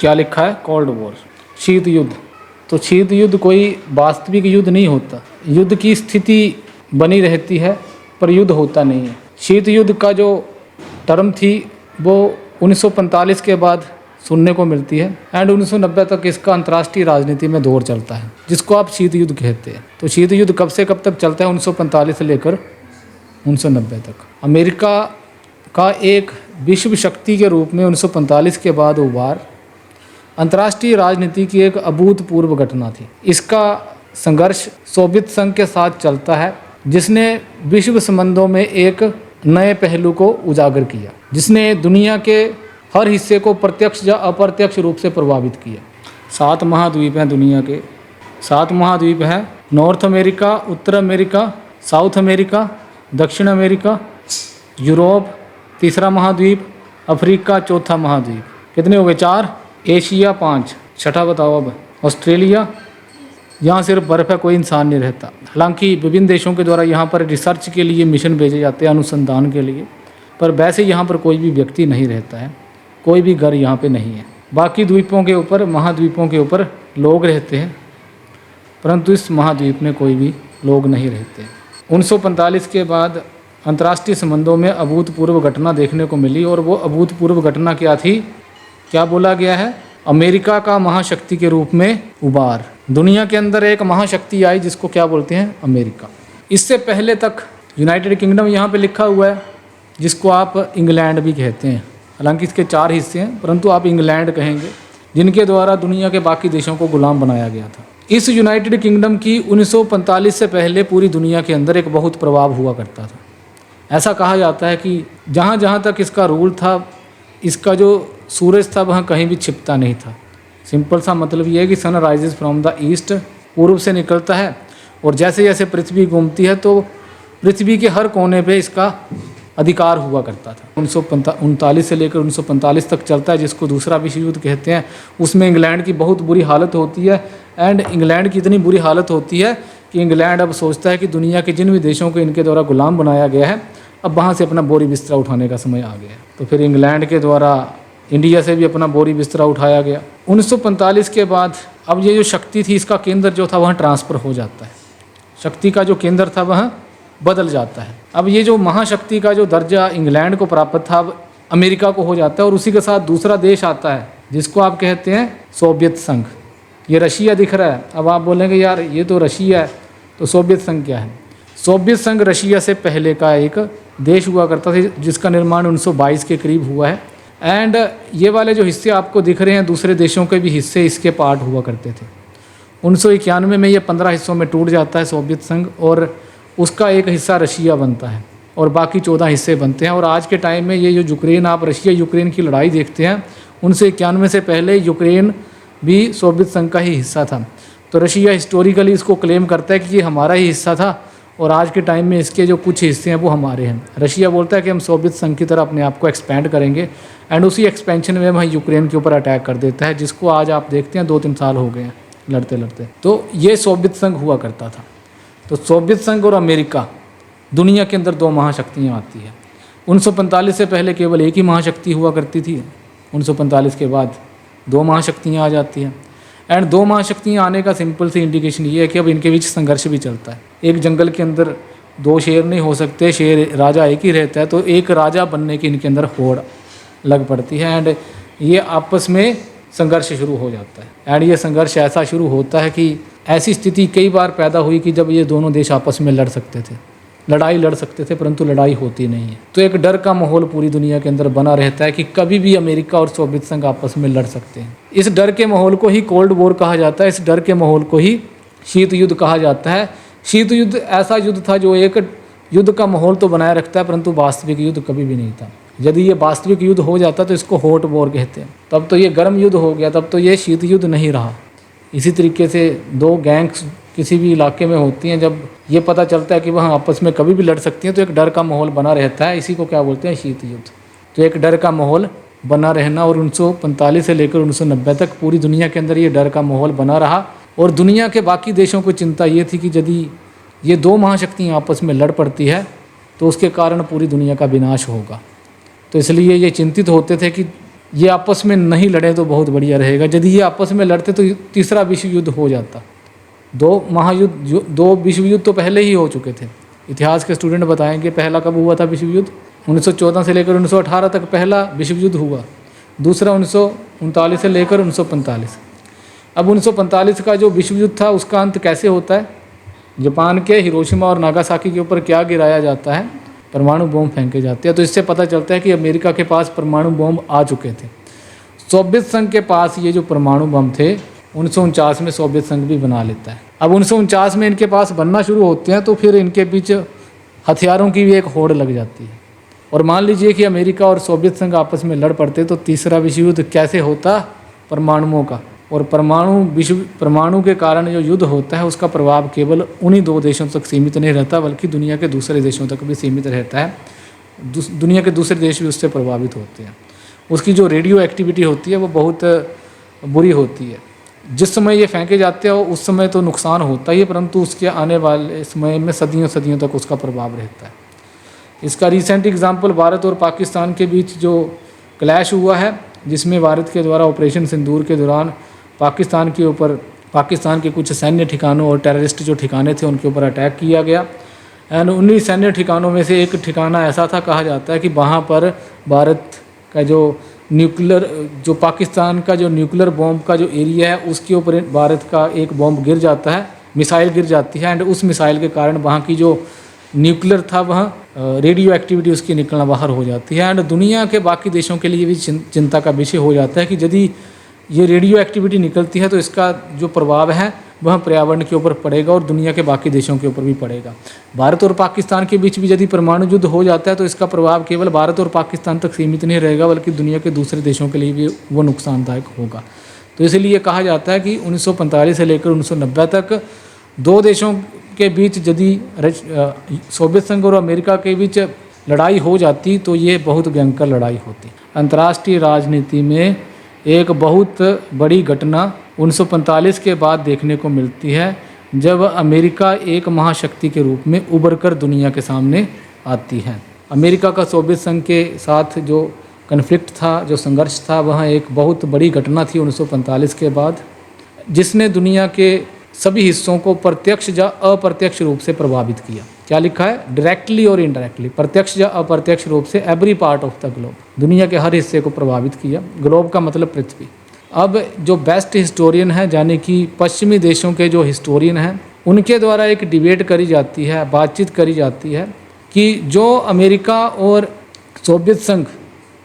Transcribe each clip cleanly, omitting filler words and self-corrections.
क्या लिखा है? कोल्ड वॉर, शीत युद्ध। तो शीत युद्ध कोई वास्तविक युद्ध नहीं होता, युद्ध की स्थिति बनी रहती है पर युद्ध होता नहीं है। शीत युद्ध का जो टर्म थी वो 1945 के बाद सुनने को मिलती है एंड 1990 तक इसका अंतर्राष्ट्रीय राजनीति में दौर चलता है, जिसको आप शीत युद्ध कहते हैं। तो शीत युद्ध कब से कब तक चलता है? 1945 से लेकर 1990 तक। अमेरिका का एक विश्व शक्ति के रूप में 1945 के बाद उभार अंतर्राष्ट्रीय राजनीति की एक अभूतपूर्व घटना थी। इसका संघर्ष सोवियत संघ के साथ चलता है, जिसने विश्व संबंधों में एक नए पहलू को उजागर किया, जिसने दुनिया के हर हिस्से को प्रत्यक्ष या अप्रत्यक्ष रूप से प्रभावित किया। 7 महाद्वीप हैं दुनिया के, 7 महाद्वीप हैं। नॉर्थ अमेरिका, उत्तर अमेरिका, साउथ अमेरिका, दक्षिण अमेरिका, यूरोप तीसरा महाद्वीप, अफ्रीका चौथा महाद्वीप। कितने हो गए? 4। एशिया 5, छठा बताओ अब। ऑस्ट्रेलिया, यहाँ सिर्फ बर्फ़ है, कोई इंसान नहीं रहता। हालांकि विभिन्न देशों के द्वारा यहाँ पर रिसर्च के लिए मिशन भेजे जाते हैं, अनुसंधान के लिए, पर वैसे यहाँ पर कोई भी व्यक्ति नहीं रहता है, कोई भी घर यहाँ पे नहीं है। बाकी द्वीपों के ऊपर, महाद्वीपों के ऊपर लोग रहते हैं, परंतु इस महाद्वीप में कोई भी लोग नहीं रहते। 1945 के बाद अंतर्राष्ट्रीय संबंधों में अभूतपूर्व घटना देखने को मिली, और वो अभूतपूर्व घटना क्या थी? क्या बोला गया है? अमेरिका का महाशक्ति के रूप में उभार। दुनिया के अंदर एक महाशक्ति आई जिसको क्या बोलते हैं? अमेरिका। इससे पहले तक यूनाइटेड किंगडम यहाँ पे लिखा हुआ है, जिसको आप इंग्लैंड भी कहते हैं। हालांकि इसके 4 हिस्से हैं, परंतु आप इंग्लैंड कहेंगे, जिनके द्वारा दुनिया के बाकी देशों को गुलाम बनाया गया था। इस यूनाइटेड किंगडम की 1945 से पहले पूरी दुनिया के अंदर एक बहुत प्रभाव हुआ करता था। ऐसा कहा जाता है कि जहाँ जहाँ तक इसका रूल था, इसका जो सूरज था वहाँ कहीं भी छिपता नहीं था। सिंपल सा मतलब ये है कि sun rises from the east, पूर्व से निकलता है, और जैसे जैसे पृथ्वी घूमती है तो पृथ्वी के हर कोने पे इसका अधिकार हुआ करता था। 1939 से लेकर 1945 तक चलता है, जिसको दूसरा विश्व युद्ध कहते हैं। उसमें इंग्लैंड की बहुत बुरी हालत होती है, एंड इंग्लैंड की इतनी बुरी हालत होती है कि इंग्लैंड अब सोचता है कि दुनिया के जिन भी देशों को इनके द्वारा गुलाम बनाया गया है, अब वहाँ से अपना बोरी बिस्तरा उठाने का समय आ गया है। तो फिर इंग्लैंड के द्वारा इंडिया से भी अपना बोरी बिस्तरा उठाया गया। 1945 के बाद अब ये जो शक्ति थी, इसका केंद्र जो था वहाँ ट्रांसफ़र हो जाता है। शक्ति का जो केंद्र था वह बदल जाता है। अब ये जो महाशक्ति का जो दर्जा इंग्लैंड को प्राप्त था, अब अमेरिका को हो जाता है, और उसी के साथ दूसरा देश आता है जिसको आप कहते हैं सोवियत संघ। ये रशिया दिख रहा है। अब आप बोलेंगे यार ये तो रशिया है, तो सोवियत संघ क्या है? सोवियत संघ रशिया से पहले का एक देश हुआ करता था, जिसका निर्माण 1922 के करीब हुआ है। एंड ये वाले जो हिस्से आपको दिख रहे हैं, दूसरे देशों के भी हिस्से इसके पार्ट हुआ करते थे। 1991 में ये 15 हिस्सों में टूट जाता है सोवियत संघ, और उसका एक हिस्सा रशिया बनता है, और बाकी 14 हिस्से बनते हैं। और आज के टाइम में ये जो यूक्रेन, आप रशिया यूक्रेन की लड़ाई देखते हैं, 1991 से पहले यूक्रेन भी सोवियत संघ का ही हिस्सा था। तो रशिया हिस्टोरिकली इसको क्लेम करता है कि ये हमारा ही हिस्सा था, और आज के टाइम में इसके जो कुछ हिस्से हैं वो हमारे हैं। रशिया बोलता है कि हम सोवियत संघ की तरह अपने आप को एक्सपेंड करेंगे, एंड उसी एक्सपेंशन में वह यूक्रेन के ऊपर अटैक कर देता है, जिसको आज आप देखते हैं 2-3 साल हो गए हैं लड़ते लड़ते। तो ये सोवियत संघ हुआ करता था। तो सोवियत संघ और अमेरिका, दुनिया के अंदर 2 महाशक्तियाँ आती हैं। 1945 से पहले केवल एक ही महाशक्ति हुआ करती थी, 1945 के बाद 2 महाशक्तियाँ आ जाती हैं। एंड 2 महाशक्तियाँ आने का सिंपल सी इंडिकेशन ये है कि अब इनके बीच संघर्ष भी चलता है। एक जंगल के अंदर 2 शेर नहीं हो सकते, शेर राजा एक ही रहता है, तो एक राजा बनने की इनके अंदर होड़ लग पड़ती है, एंड ये आपस में संघर्ष शुरू हो जाता है। एंड ये संघर्ष ऐसा शुरू होता है कि ऐसी स्थिति कई बार पैदा हुई कि जब ये दोनों देश आपस में लड़ सकते थे, लड़ाई लड़ सकते थे, परंतु लड़ाई होती नहीं है। तो एक डर का माहौल पूरी दुनिया के अंदर बना रहता है कि कभी भी अमेरिका और सोवियत संघ आपस में लड़ सकते हैं। इस डर के माहौल को ही कोल्ड वॉर कहा जाता है, इस डर के माहौल को ही शीत युद्ध कहा जाता है। शीत युद्ध ऐसा युद्ध था जो एक युद्ध का माहौल तो बनाए रखता है, परंतु वास्तविक युद्ध कभी भी नहीं था। यदि ये वास्तविक युद्ध हो जाता तो इसको हॉट वॉर कहते हैं, तब तो ये गर्म युद्ध हो गया, तब तो ये शीत युद्ध नहीं रहा। इसी तरीके से 2 गैंग्स किसी भी इलाके में होती हैं, जब ये पता चलता है कि वहाँ आपस में कभी भी लड़ सकती हैं, तो एक डर का माहौल बना रहता है। इसी को क्या बोलते हैं? शीत युद्ध। तो एक डर का माहौल बना रहना, और 1945 से लेकर 1990 तक पूरी दुनिया के अंदर ये डर का माहौल बना रहा। और दुनिया के बाकी देशों को चिंता ये थी कि यदि ये 2 महाशक्तियाँ आपस में लड़ पड़ती है तो उसके कारण पूरी दुनिया का विनाश होगा। तो इसलिए ये चिंतित होते थे कि ये आपस में नहीं लड़े तो बहुत बढ़िया रहेगा। यदि ये आपस में लड़ते तो तीसरा विश्व युद्ध हो जाता। दो विश्व युद्ध तो पहले ही हो चुके थे। इतिहास के स्टूडेंट बताएंगे पहला कब हुआ था विश्व युद्ध? 1914 से लेकर 1918 तक पहला विश्व युद्ध हुआ। दूसरा 1939 से लेकर 1945। अब 1945 का जो विश्व युद्ध था उसका अंत कैसे होता है? जापान के हिरोशिमा और नागासाकी के ऊपर क्या गिराया जाता है? परमाणु बम फेंके जाते हैं। तो इससे पता चलता है कि अमेरिका के पास परमाणु बम आ चुके थे। सोवियत संघ के पास ये जो परमाणु बम थे 1949 में सोवियत संघ भी बना लेता है। अब 1949 में इनके पास बनना शुरू होते हैं तो फिर इनके बीच हथियारों की भी एक होड़ लग जाती है। और मान लीजिए कि अमेरिका और सोवियत संघ आपस में लड़ पड़ते तो तीसरा विश्व युद्ध कैसे होता? परमाणुओं का। और परमाणु के कारण जो युद्ध होता है उसका प्रभाव केवल उन्हीं दो देशों तक सीमित नहीं रहता बल्कि दुनिया के दूसरे देशों तक भी सीमित रहता है। दुनिया के दूसरे देश भी उससे प्रभावित होते हैं। उसकी जो रेडियो एक्टिविटी होती है वो बहुत बुरी होती है। जिस समय ये फेंके जाते हैं उस समय तो नुकसान होता ही है, परंतु उसके आने वाले समय में सदियों सदियों तक उसका प्रभाव रहता है। इसका रिसेंट एग्जाम्पल भारत और पाकिस्तान के बीच जो क्लैश हुआ है, जिसमें भारत के द्वारा ऑपरेशन सिंदूर के दौरान पाकिस्तान के कुछ सैन्य ठिकानों और टेररिस्ट जो ठिकाने थे उनके ऊपर अटैक किया गया। एंड उन्हीं सैन्य ठिकानों में से एक ठिकाना ऐसा था, कहा जाता है कि वहाँ पर भारत का जो पाकिस्तान का जो न्यूक्लियर बॉम्ब का जो एरिया है उसके ऊपर भारत का एक बॉम्ब गिर जाता है, मिसाइल गिर जाती है। एंड उस मिसाइल के कारण वहाँ की जो न्यूक्लियर था वह रेडियो एक्टिविटी उसकी निकलना बाहर हो जाती है। एंड दुनिया के बाकी देशों के लिए भी चिंता का विषय हो जाता है कि यदि ये रेडियो एक्टिविटी निकलती है तो इसका जो प्रभाव है वह पर्यावरण के ऊपर पड़ेगा और दुनिया के बाकी देशों के ऊपर भी पड़ेगा। भारत और पाकिस्तान के बीच भी यदि परमाणु युद्ध हो जाता है तो इसका प्रभाव केवल भारत और पाकिस्तान तक सीमित नहीं रहेगा बल्कि दुनिया के दूसरे देशों के लिए भी वो नुकसानदायक होगा। तो इसलिए कहा जाता है कि 1945 से लेकर 1990 तक दो देशों के बीच यदि सोवियत संघ और अमेरिका के बीच लड़ाई हो जाती तो ये बहुत भयंकर लड़ाई होती। अंतर्राष्ट्रीय राजनीति में एक बहुत बड़ी घटना 1945 के बाद देखने को मिलती है, जब अमेरिका एक महाशक्ति के रूप में उभर कर दुनिया के सामने आती है। अमेरिका का सोवियत संघ के साथ जो कन्फ्लिक्ट था, जो संघर्ष था, वह एक बहुत बड़ी घटना थी 1945 के बाद, जिसने दुनिया के सभी हिस्सों को प्रत्यक्ष या अप्रत्यक्ष रूप से प्रभावित किया। क्या लिखा है? डायरेक्टली और इनडायरेक्टली, प्रत्यक्ष या अप्रत्यक्ष रूप से every part of the globe, दुनिया के हर हिस्से को प्रभावित किया। ग्लोब का मतलब पृथ्वी। अब जो बेस्ट हिस्टोरियन है, यानी कि पश्चिमी देशों के जो हिस्टोरियन हैं, उनके द्वारा एक डिबेट करी जाती है, बातचीत करी जाती है कि जो अमेरिका और सोवियत संघ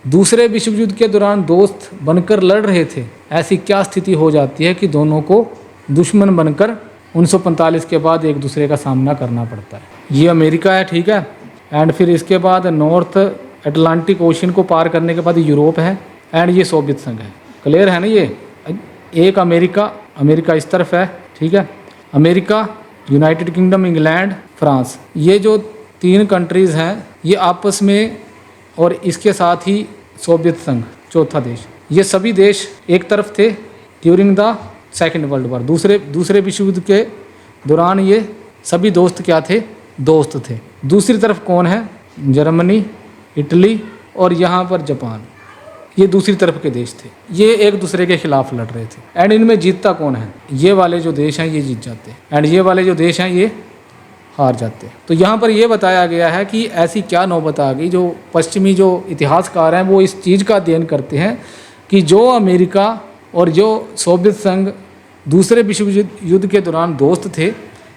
दूसरे विश्व युद्ध के दौरान दोस्त बनकर लड़ रहे थे, ऐसी क्या स्थिति हो जाती है कि दोनों को दुश्मन बनकर 1945 के बाद एक दूसरे का सामना करना पड़ता है। ये अमेरिका है, ठीक है। एंड फिर इसके बाद नॉर्थ अटलांटिक ओशन को पार करने के बाद यूरोप है एंड ये सोवियत संघ है। क्लियर है ना? ये एक अमेरिका इस तरफ है, ठीक है। America, United kingdom, England, France, ये जो तीन कंट्रीज़ हैं ये आपस में, और इसके साथ ही सोवियत संघ चौथा देश, ये सभी देश एक तरफ थे during the second world war, दूसरे विश्व युद्ध के दौरान ये सभी दोस्त क्या थे? दोस्त थे। दूसरी तरफ कौन है? जर्मनी, इटली और यहाँ पर जापान, ये दूसरी तरफ के देश थे। ये एक दूसरे के खिलाफ लड़ रहे थे। एंड इनमें जीतता कौन है? ये वाले जो देश हैं ये जीत जाते हैं एंड ये वाले जो देश हैं ये हार जाते हैं। तो यहाँ पर ये बताया गया है कि ऐसी क्या नौबत आ गई, जो पश्चिमी जो इतिहासकार हैं वो इस चीज़ का अध्ययन करते हैं कि जो अमेरिका और जो सोवियत संघ दूसरे विश्व युद्ध के दौरान दोस्त थे,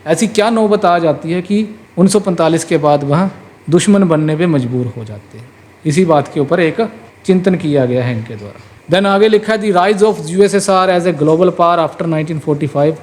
ऐसी क्या नौबत आ जाती है कि 1945 के बाद वह दुश्मन बनने पे मजबूर हो जाते हैं। इसी बात के ऊपर एक चिंतन किया गया है इनके द्वारा। देन आगे लिखा है the rise of USSR as a global power after 1945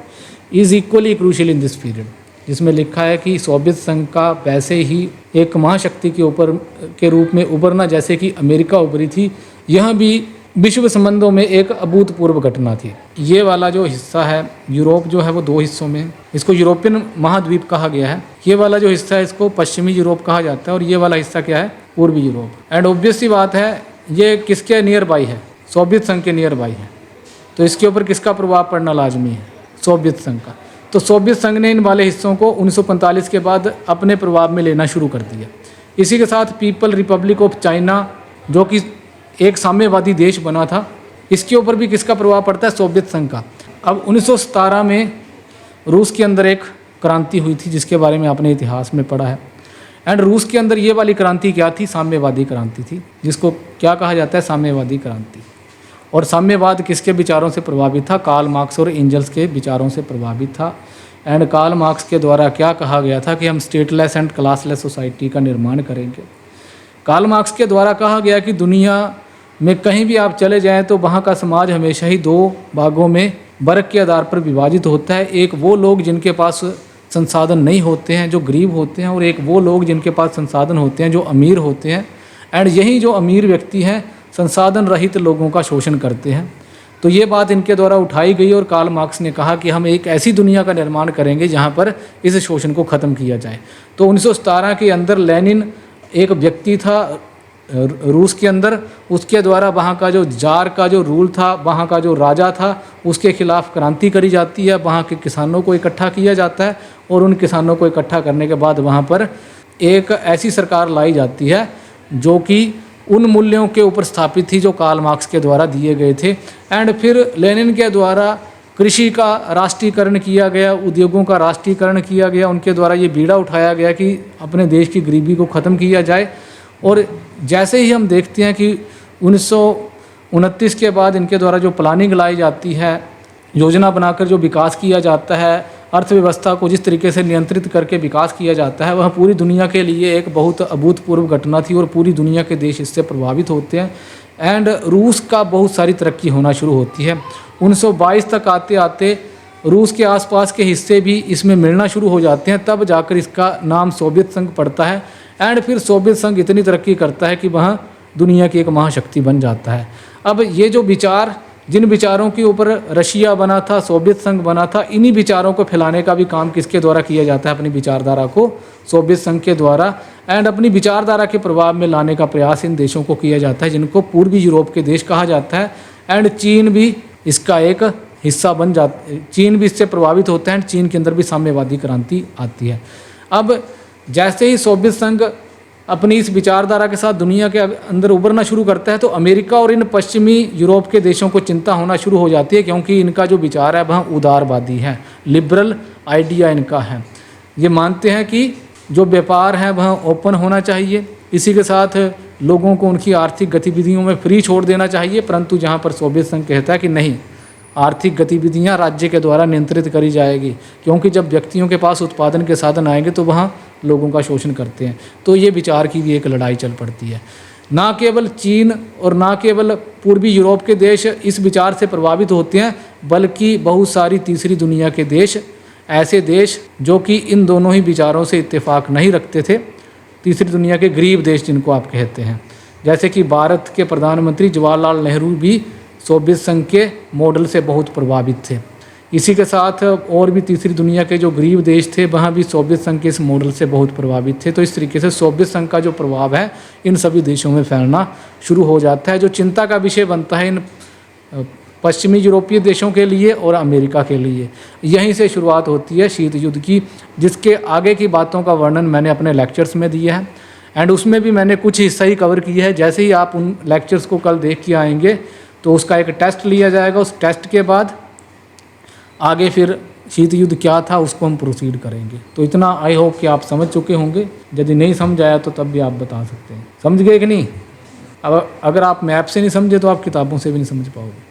is equally crucial in this period, जिसमें लिखा है कि सोवियत संघ का वैसे ही एक महाशक्ति के रूप में उभरना जैसे कि अमेरिका उभरी थी, यह भी विश्व संबंधों में एक अभूतपूर्व घटना थी। ये वाला जो हिस्सा है यूरोप जो है वो दो हिस्सों में, इसको यूरोपियन महाद्वीप कहा गया है। ये वाला जो हिस्सा है इसको पश्चिमी यूरोप कहा जाता है और ये वाला हिस्सा क्या है? पूर्वी यूरोप। एंड ऑब्वियस सी बात है ये किसके नियर बाई है? सोवियत संघ के नियर बाई है। तो इसके ऊपर किसका प्रभाव पड़ना लाजमी है? सोवियत संघ का। तो सोवियत संघ ने इन वाले हिस्सों को 1945 के बाद अपने प्रभाव में लेना शुरू कर दिया। इसी के साथ पीपल रिपब्लिक ऑफ चाइना, जो कि एक साम्यवादी देश बना था। इसके ऊपर भी किसका प्रभाव पड़ता है? सोवियत संघ का। अब 1917 में रूस के अंदर एक क्रांति हुई थी जिसके बारे में आपने इतिहास में पढ़ा है। एंड रूस के अंदर ये वाली क्रांति क्या थी? साम्यवादी क्रांति थी, जिसको क्या कहा जाता है? साम्यवादी क्रांति। और साम्यवाद किसके विचारों से प्रभावित था? कार्ल मार्क्स और एंजल्स के विचारों से प्रभावित था। एंड कार्ल मार्क्स के द्वारा क्या कहा गया था कि हम स्टेटलेस एंड क्लासलेस सोसाइटी का निर्माण करेंगे। कार्ल मार्क्स के द्वारा कहा गया कि दुनिया में कहीं भी आप चले जाएं तो वहाँ का समाज हमेशा ही दो भागों में वर्ग के आधार पर विभाजित होता है। एक वो लोग जिनके पास संसाधन नहीं होते हैं, जो गरीब होते हैं, और एक वो लोग जिनके पास संसाधन होते हैं, जो अमीर होते हैं। एंड यही जो अमीर व्यक्ति हैं संसाधन रहित लोगों का शोषण करते हैं। तो ये बात इनके द्वारा उठाई गई और कार्ल मार्क्स ने कहा कि हम एक ऐसी दुनिया का निर्माण करेंगे जहाँ पर इस शोषण को ख़त्म किया जाए। तो 1917 के अंदर लेनिन एक व्यक्ति था रूस के अंदर, उसके द्वारा वहाँ का जो जार का जो रूल था, वहाँ का जो राजा था, उसके खिलाफ क्रांति करी जाती है। वहाँ के किसानों को इकट्ठा किया जाता है और उन किसानों को इकट्ठा करने के बाद वहाँ पर एक ऐसी सरकार लाई जाती है जो कि उन मूल्यों के ऊपर स्थापित थी जो कार्ल मार्क्स के द्वारा दिए गए थे। एंड फिर लेनिन के द्वारा कृषि का राष्ट्रीयकरण किया गया, उद्योगों का राष्ट्रीयकरण किया गया। उनके द्वारा ये बीड़ा उठाया गया कि अपने देश की गरीबी को ख़त्म किया जाए। और जैसे ही हम देखते हैं कि 1929 के बाद इनके द्वारा जो प्लानिंग लाई जाती है, योजना बनाकर जो विकास किया जाता है, अर्थव्यवस्था को जिस तरीके से नियंत्रित करके विकास किया जाता है, वह पूरी दुनिया के लिए एक बहुत अभूतपूर्व घटना थी और पूरी दुनिया के देश इससे प्रभावित होते हैं। एंड रूस का बहुत सारी तरक्की होना शुरू होती है। 1922 तक आते आते रूस के आसपास के हिस्से भी इसमें मिलना शुरू हो जाते हैं, तब जाकर इसका नाम सोवियत संघ पड़ता है। एंड फिर सोवियत संघ इतनी तरक्की करता है कि वह दुनिया की एक महाशक्ति बन जाता है। अब ये जो विचार, जिन विचारों के ऊपर रशिया बना था, सोवियत संघ बना था, इन्हीं विचारों को फैलाने का भी काम किसके द्वारा किया जाता है? अपनी विचारधारा को सोवियत संघ के द्वारा। एंड अपनी विचारधारा के प्रभाव में लाने का प्रयास इन देशों को किया जाता है जिनको पूर्वी यूरोप के देश कहा जाता है। एंड चीन भी इसका एक हिस्सा बन जाता है, चीन भी इससे प्रभावित होता है। चीन के अंदर भी साम्यवादी क्रांति आती है। अब जैसे ही सोवियत संघ अपनी इस विचारधारा के साथ दुनिया के अंदर उभरना शुरू करता है तो अमेरिका और इन पश्चिमी यूरोप के देशों को चिंता होना शुरू हो जाती है, क्योंकि इनका जो विचार है वह उदारवादी है, लिबरल आइडिया इनका है। ये मानते हैं कि जो व्यापार है वह ओपन होना चाहिए, इसी के साथ लोगों को उनकी आर्थिक गतिविधियों में फ्री छोड़ देना चाहिए। परंतु जहाँ पर सोवियत संघ कहता है कि नहीं, आर्थिक गतिविधियाँ राज्य के द्वारा नियंत्रित करी जाएगी, क्योंकि जब व्यक्तियों के पास उत्पादन के साधन आएंगे तो वहाँ लोगों का शोषण करते हैं। तो ये विचार की भी एक लड़ाई चल पड़ती है। ना केवल चीन और ना केवल पूर्वी यूरोप के देश इस विचार से प्रभावित होते हैं, बल्कि बहुत सारी तीसरी दुनिया के देश, ऐसे देश जो कि इन दोनों ही विचारों से इत्तेफाक नहीं रखते थे, तीसरी दुनिया के गरीब देश जिनको आप कहते हैं, जैसे कि भारत के प्रधानमंत्री जवाहरलाल नेहरू भी सोवियत संघ के मॉडल से बहुत प्रभावित थे। इसी के साथ और भी तीसरी दुनिया के जो गरीब देश थे वहाँ भी सोवियत संघ के इस मॉडल से बहुत प्रभावित थे। तो इस तरीके से सोवियत संघ का जो प्रभाव है इन सभी देशों में फैलना शुरू हो जाता है, जो चिंता का विषय बनता है इन पश्चिमी यूरोपीय देशों के लिए और अमेरिका के लिए। यहीं से शुरुआत होती है शीत युद्ध की, जिसके आगे की बातों का वर्णन मैंने अपने लेक्चर्स में दिया है। एंड उसमें भी मैंने कुछ हिस्सा ही कवर किया है। जैसे ही आप उन लेक्चर्स को कल देख के आएंगे तो उसका एक टेस्ट लिया जाएगा। उस टेस्ट के बाद आगे फिर शीत युद्ध क्या था उसको हम प्रोसीड करेंगे। तो इतना आई होप कि आप समझ चुके होंगे। यदि नहीं समझ आया तो तब भी आप बता सकते हैं। समझ गए कि नहीं? अब अगर आप मैप से नहीं समझे तो आप किताबों से भी नहीं समझ पाओगे।